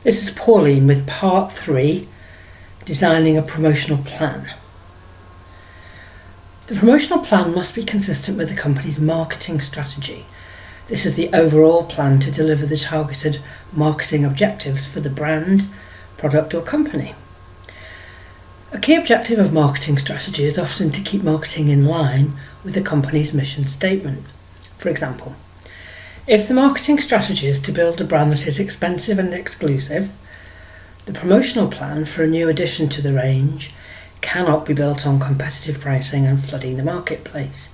This is Pauline with part 3, designing a promotional plan. The promotional plan must be consistent with the company's marketing strategy. This is the overall plan to deliver the targeted marketing objectives for the brand, product or company. A key objective of marketing strategy is often to keep marketing in line with the company's mission statement. For example, if the marketing strategy is to build a brand that is expensive and exclusive, the promotional plan for a new addition to the range cannot be built on competitive pricing and flooding the marketplace.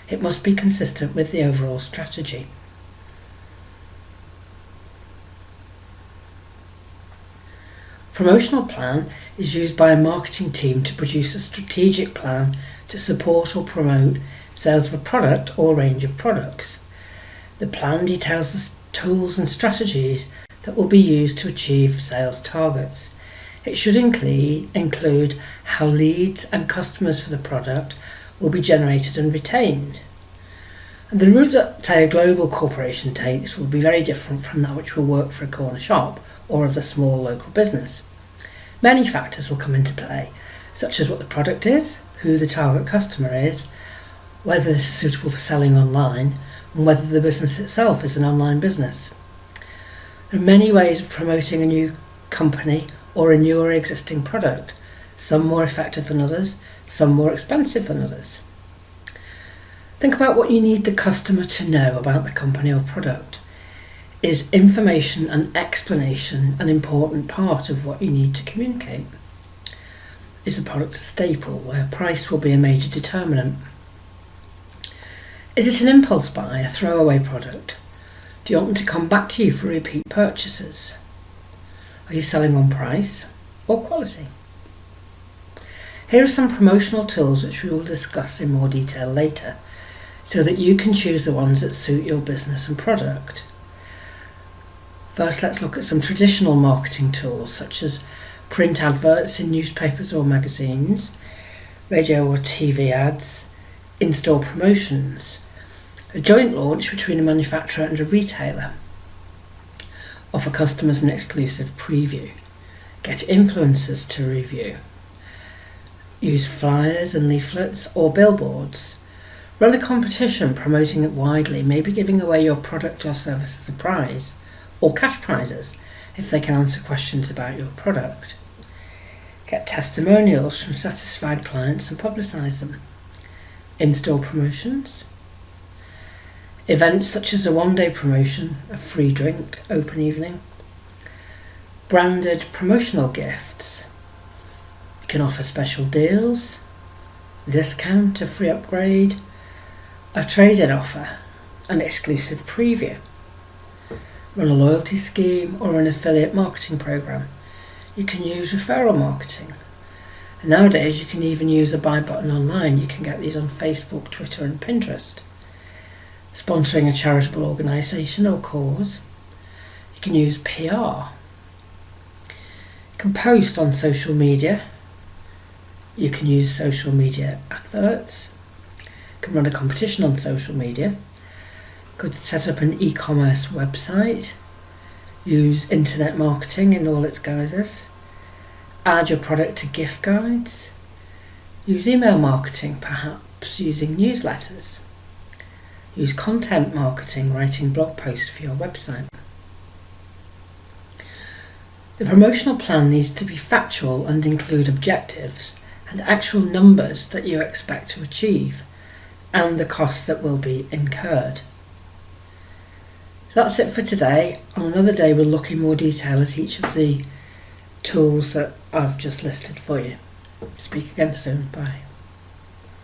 It must be consistent with the overall strategy. Promotional plan is used by a marketing team to produce a strategic plan to support or promote sales of a product or range of products. The plan details the tools and strategies that will be used to achieve sales targets. It should include how leads and customers for the product will be generated and retained. And the route that, say, a global corporation takes will be very different from that which will work for a corner shop or of the small local business. Many factors will come into play, such as what the product is, who the target customer is, whether this is suitable for selling online, and whether the business itself is an online business. There are many ways of promoting a new company or a new or existing product, some more effective than others, some more expensive than others. Think about what you need the customer to know about the company or product. Is information and explanation an important part of what you need to communicate? Is the product a staple where price will be a major determinant? Is it an impulse buy, a throwaway product? Do you want them to come back to you for repeat purchases? Are you selling on price or quality? Here are some promotional tools which we will discuss in more detail later, so that you can choose the ones that suit your business and product. First, let's look at some traditional marketing tools such as print adverts in newspapers or magazines, radio or TV ads, in-store promotions, a joint launch between a manufacturer and a retailer, offer customers an exclusive preview, get influencers to review, use flyers and leaflets or billboards, run a competition promoting it widely, maybe giving away your product or service as a prize, or cash prizes if they can answer questions about your product. Get testimonials from satisfied clients and publicise them. In-store promotions. Events such as a one-day promotion, a free drink, open evening. Branded promotional gifts. You can offer special deals, a discount, a free upgrade, a trade-in offer, an exclusive preview. Run a loyalty scheme or an affiliate marketing program. You can use referral marketing. And nowadays you can even use a buy button online. You can get these on Facebook, Twitter and Pinterest. Sponsoring a charitable organisation or cause. You can use PR. You can post on social media. You can use social media adverts. You can run a competition on social media. Could set up an e-commerce website, use internet marketing in all its guises, add your product to gift guides, use email marketing, perhaps using newsletters, use content marketing, writing blog posts for your website. The promotional plan needs to be factual and include objectives and actual numbers that you expect to achieve and the costs that will be incurred. That's it for today. On another day we'll look in more detail at each of the tools that I've just listed for you. Speak again soon. Bye.